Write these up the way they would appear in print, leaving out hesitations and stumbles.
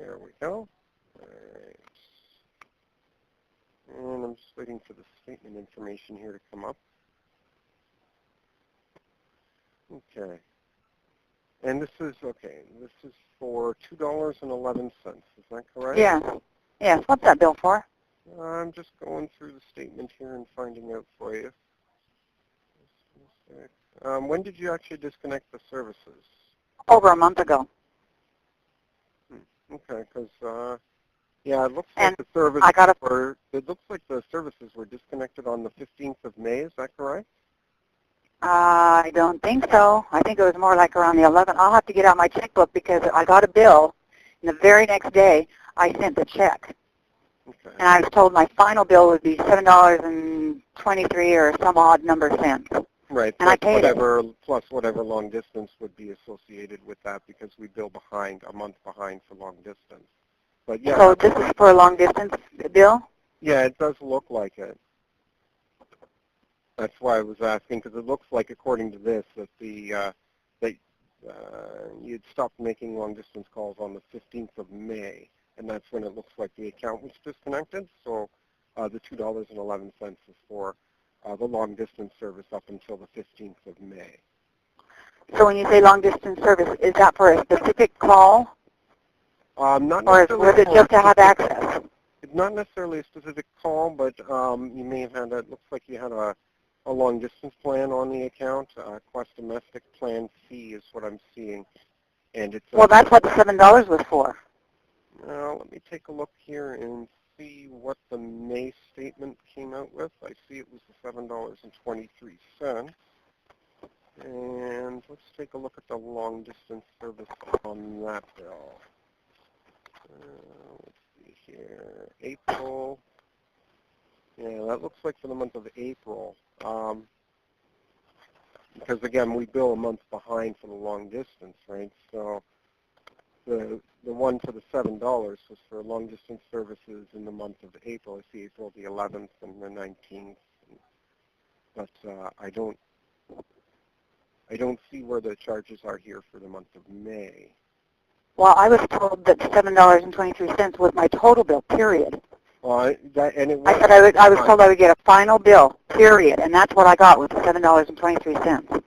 There we go. All right. And I'm just waiting for the statement information here to come up. Okay. And this is, okay, this is for $2.11. Is that correct? Yes. Yes. What's that bill for? I'm just going through the statement here and finding out for you. When did you actually disconnect the services? Over a month ago. Okay, because yeah, it looks And like the service it looks like the services were disconnected on the 15th of May. Is that correct? I don't think so. I think it was more like around the 11th. I'll have to get out my checkbook because I got a bill, and the very next day I sent the check. Okay. And I was told my final bill would be $7.23 or some odd number cents. Right. And I paid plus whatever long distance would be associated with that because we bill behind, a month behind for long distance. But yeah. So this is for a long distance bill? Yeah, it does look like it. That's why I was asking, because it looks like, according to this, that you'd stopped making long-distance calls on the 15th of May, and that's when it looks like the account was disconnected. So the $2.11 is for the long-distance service up until the 15th of May. So when you say long-distance service, is that for a specific call? Not or necessarily was it just to have access? It's not necessarily a specific call, but you may have had, it looks like you had a long-distance plan on the account. Quest Domestic Plan C is what I'm seeing. And it's well, that's what the $7 was for. Let me take a look here and see what the May statement came out with. I see it was the $7.23. And let's take a look at the long-distance service on that bill. Let's see here. April. Yeah, that looks like for the month of April. Because, again, we bill a month behind for the long distance, right? So the one for the $7 was for long distance services in the month of April. I see April the 11th and the 19th. But I don't see where the charges are here for the month of May. Well, I was told that $7.23 was my total bill, period. Well, I said I was told I would get a final bill, period, and that's what I got with the $7.23.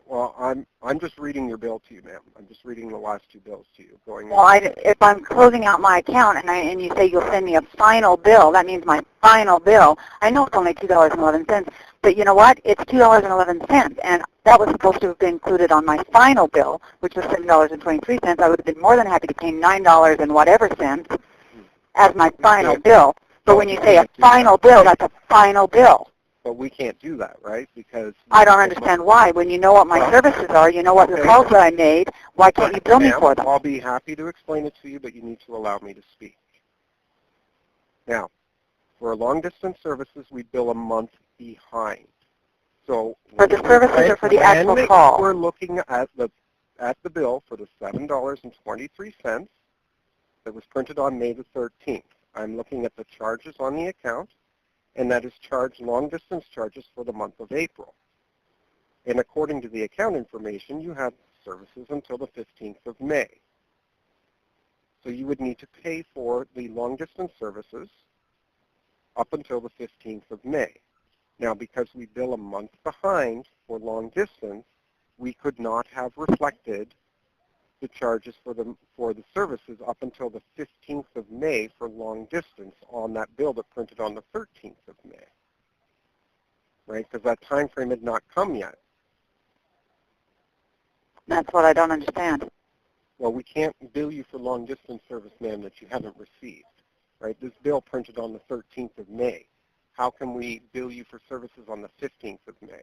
Well, I'm just reading your bill to you, ma'am. I'm just reading the last two bills to you. Well, if I'm closing out my account and you say you'll send me a final bill, that means my final bill. I know it's only $2.11, but you know what? It's $2.11, and that was supposed to have been included on my final bill, which was $7.23. I would have been more than happy to pay $9 and whatever cents as my final bill. But when you say a final bill, that's a final bill. But we can't do that, right? Because I don't understand why. When you know what my services are, you know what the calls that I made, why can't you bill me for them? I'll be happy to explain it to you, but you need to allow me to speak. Now, for long-distance services, we bill a month behind. So for the services or for the actual call? We're looking at the bill for the $7.23 that was printed on May the 13th. I'm looking at the charges on the account, and that is charged long-distance charges for the month of April. And according to the account information, you have services until the 15th of May. So you would need to pay for the long-distance services up until the 15th of May. Now, because we bill a month behind for long distance, we could not have reflected the charges for the services up until the 15th of May for long distance on that bill that printed on the 13th of May, right? Because that time frame had not come yet. That's what I don't understand. Well, we can't bill you for long distance service, ma'am, that you haven't received, right? This bill printed on the 13th of May. How can we bill you for services on the 15th of May?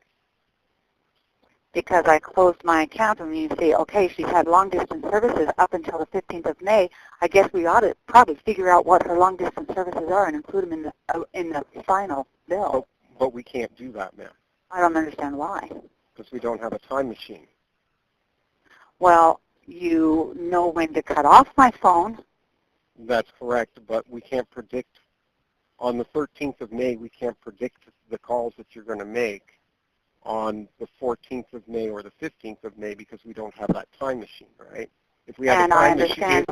Because I closed my account, and you say, okay, she's had long-distance services up until the 15th of May. I guess we ought to probably figure out what her long-distance services are and include them in the final bill. But we can't do that, ma'am. I don't understand why. Because we don't have a time machine. Well, you know when to cut off my phone. That's correct, but we can't predict. On the 13th of May, we can't predict the calls that you're going to make on the 14th of May or the 15th of May because we don't have that time machine, right? If we had a time machine,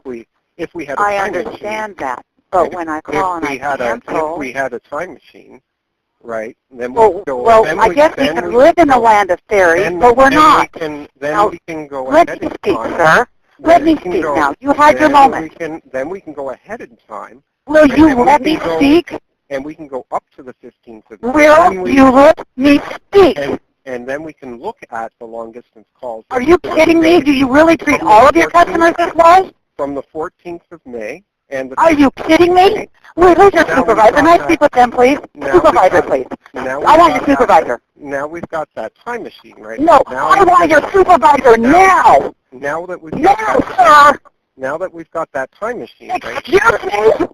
If we had a I time understand machine, that, but when I call and I cancel... if we had a time machine, right, then I guess we can live in the land of fairies, but we're not. Then Now, we can go let ahead me in speak, time. sir. Let me speak now. You had your moment. Then we can go ahead in time. Will you let me speak? And we can go up to the 15th of May. Will you let me speak? And then we can look at the long-distance calls. Are you kidding me? Do you really treat all of your customers this way? From the 14th of May. Are you kidding me? Wait, who's your supervisor? Can I speak with them, please? Supervisor, please. I want your supervisor. Now we've got that time machine, right? No, I want your supervisor now. Now that we've got that time machine, right? Excuse me?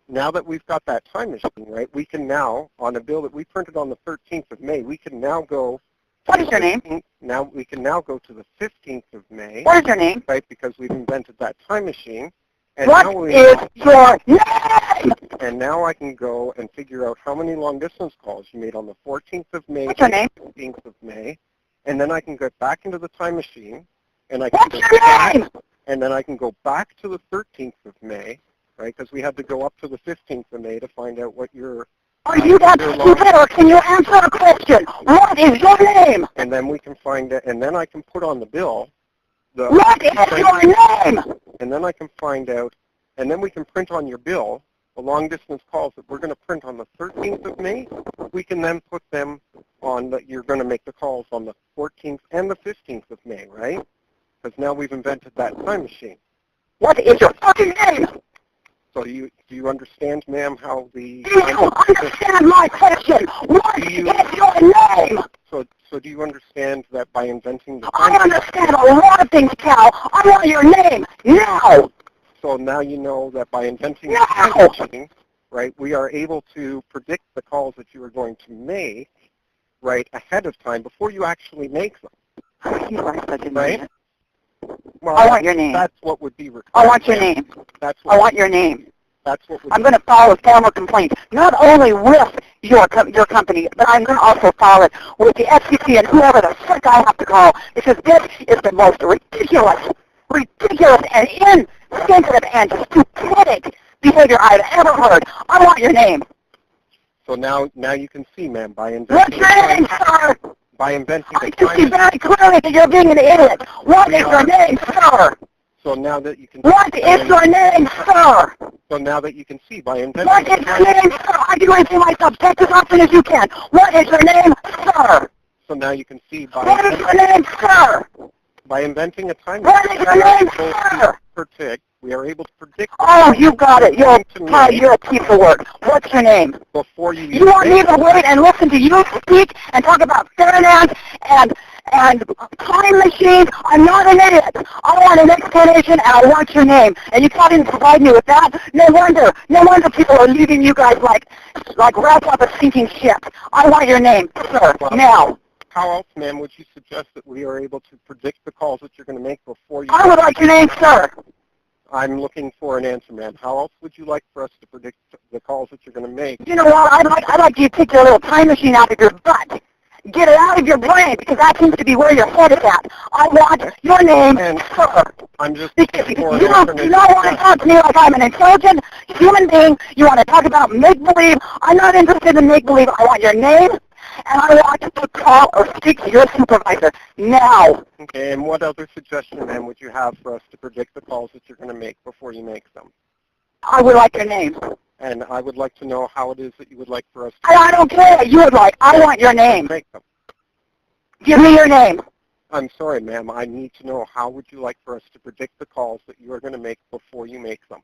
Now that we've got that time machine, right, we can now, on a bill that we printed on the 13th of May, we can now go... What is your name? Now we can now go to the 15th of May. What is your name? Right, because we've invented that time machine. And what is your name? And now I can go and figure out how many long-distance calls you made on the 14th of May. What's your name? 15th of May. And then I can get back into the time machine. And I can What's your name? And then I can go back to the 13th of May, right, because we had to go up to the 15th of May to find out what your... Are you that stupid, or can you answer a question? What is your name? And then we can find it, and then I can put on the bill... What is your name? And then I can find out, and then we can print on your bill the long-distance calls that we're going to print on the 13th of May. We can then put them on that you're going to make the calls on the 14th and the 15th of May, right? Because now we've invented that time machine. What is your fucking name? So do you understand, ma'am, how the... Do you understand my question? What is your name? So do you understand that by inventing the... I understand a lot of things, Cal. I want your name now. So now you know that by inventing the time machine, right, we are able to predict the calls that you are going to make, right, ahead of time before you actually make them. You are such a right? Well, I want your name. That's what would be required. I want your name. I want your name. That's what I'm going to file a formal complaint, not only with your company, but I'm going to also file it with the FCC and whoever the fuck I have to call, because this is the most ridiculous and insensitive and stupid behavior I've ever heard. I want your name. So now you can see, ma'am, by inventing... What's your name, sir? By inventing the I can see very clearly that you're being an idiot. What is your name, sir? So now that you can... What is your name, sir? So now that you can see by inventing... What is your name, sir? I can repeat myself. Take as often as you can. What is your name, sir? So now you can see by... What is your name, sir? By inventing a time... What is your name, sir? We are able to predict... Oh, you got it. You're a piece of work. What's your name? Before you... You want me to wait and listen to you speak and talk about Ferdinand and time machines? I'm not an idiot. I want an explanation, and I want your name. And you can't even provide me with that? No wonder people are leaving you guys like rats off a sinking ship. I want your name, sir, now. How else, ma'am, would you suggest that we are able to predict the calls that you're going to make before you... I would like your name, sir. I'm looking for an answer, ma'am. How else would you like for us to predict the calls that you're going to make? You know what? I'd like you to take your little time machine out of your butt. Get it out of your brain, because that seems to be where your head is at. I want your name, sir. I'm just... Because you do not want to talk to me like I'm an intelligent human being. You want to talk about make-believe. I'm not interested in make-believe. I want your name. And I want to call or speak to your supervisor now. Okay, and what other suggestion, ma'am, would you have for us to predict the calls that you're going to make before you make them? I would like your name. And I would like to know how it is that you would like for us to... I don't care what you would like. I want your name. Make them. Give me your name. I'm sorry, ma'am. I need to know how would you like for us to predict the calls that you are going to make before you make them?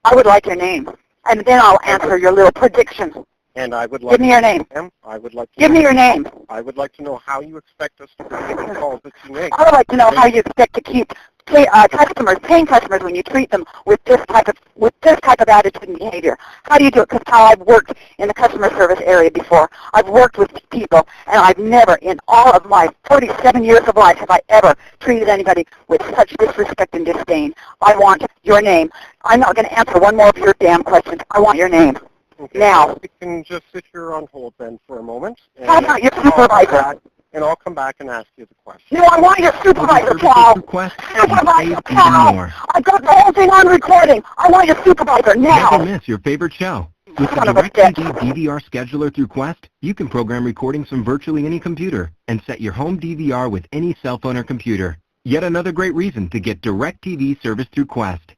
I would like your name. And then I'll answer your little predictions. And I would like... Give me your name. I would like to... Give me your name. I would like to know how you expect us to predict the calls that you make. I would like to know how you expect to keep paying customers when you treat them with this type of attitude and behavior. How do you do it? Because I've worked in the customer service area before. I've worked with people, and I've never, in all of my 47 years of life, have I ever treated anybody with such disrespect and disdain. I want your name. I'm not going to answer one more of your damn questions. I want your name. Okay. Now. We can just sit here on hold then for a moment. How about your supervisor? and I'll come back and ask you the question. No, I want your supervisor, Cal. Supervisor, Cal. I've got the whole thing on recording. I want your supervisor now. Never miss your favorite show. With the DirecTV DVR scheduler through Quest, you can program recordings from virtually any computer and set your home DVR with any cell phone or computer. Yet another great reason to get DirecTV service through Quest.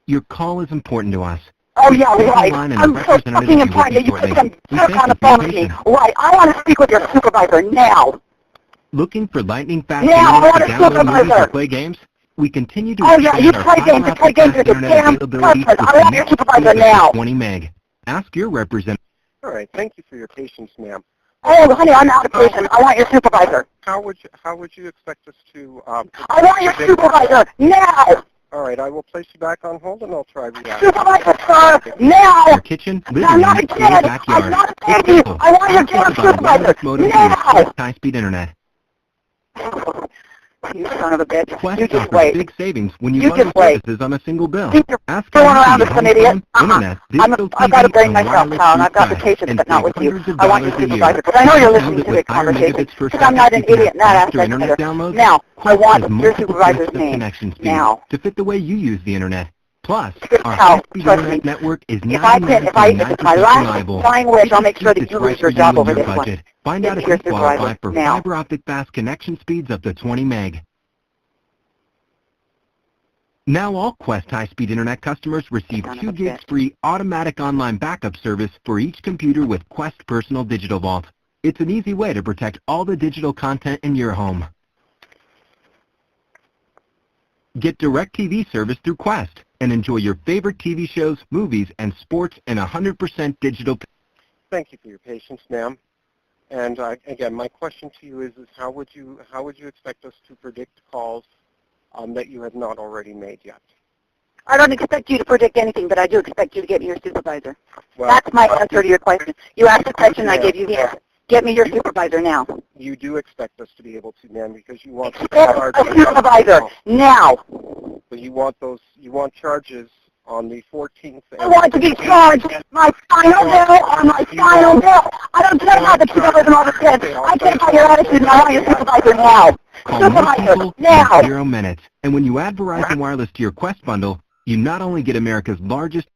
Your call is important to us. Oh, yeah, right. I'm so fucking important that you put some jerk on the phone with me. Right, I want to speak with your supervisor now. Looking for lightning fast now, internet to download movies and play games? We continue to you play games with your damn customers. I want your supervisor now. 20 meg. Ask your representative. All right, thank you for your patience, ma'am. Oh, honey, I'm out of patience. I want your supervisor. How would you expect us to... I want your supervisor now. All right, I will place you back on hold, and I'll try react. Supervisor, sir, now. Your kitchen, living room, or backyard. I'm not a baby. I want your damn supervisor now. High-speed internet. You son of a bitch. Quest You just offers wait. big savings when you bundle services on a single bill. Ask Going around as an idiot. internet, digital I've got to TV, brain and myself, wireless pal, and I've got the Wi-Fi, patience, and but not save with you. hundreds of I want your dollars a year. supervisor, because I know you're listening to With this higher conversation, megabits per because I'm not an second, you idiot in can have that faster aspect internet of it. downloads. Now, I Quest want has your multiple supervisor's types of name. connection speeds Now. to fit the way you use the internet. Plus, our Cal, high-speed trust internet me. network is If it's my last reliable. dying wish, I'll make sure that you lose It's your right job for over you and this your one. budget. Find Get out me if your you qualify supervisor for now. fiber optic fast connection speeds up to 20 meg. Now all Quest high-speed internet customers receive 2 gigs free automatic online backup service for each computer with Quest Personal Digital Vault. It's an easy way to protect all the digital content in your home. Get DirecTV service through Quest and enjoy your favorite TV shows, movies, and sports in 100% digital. Thank you for your patience, ma'am. And again, my question to you is how would you expect us to predict calls that you have not already made yet? I don't expect you to predict anything, but I do expect you to get me your supervisor. Well, that's my answer to your question. You asked the question, I gave you the answer. Get me your supervisor now. You do expect us to be able to, ma'am, because you want a supervisor now. So you want charges on the 14th. I want to be charged my final bill on my final bill. I don't care about the $2 and all the cents. I care about your attitude, and I want your supervisor now. Call most people in 0 minutes. And when you add Verizon Wireless to your Quest bundle, you not only get America's largest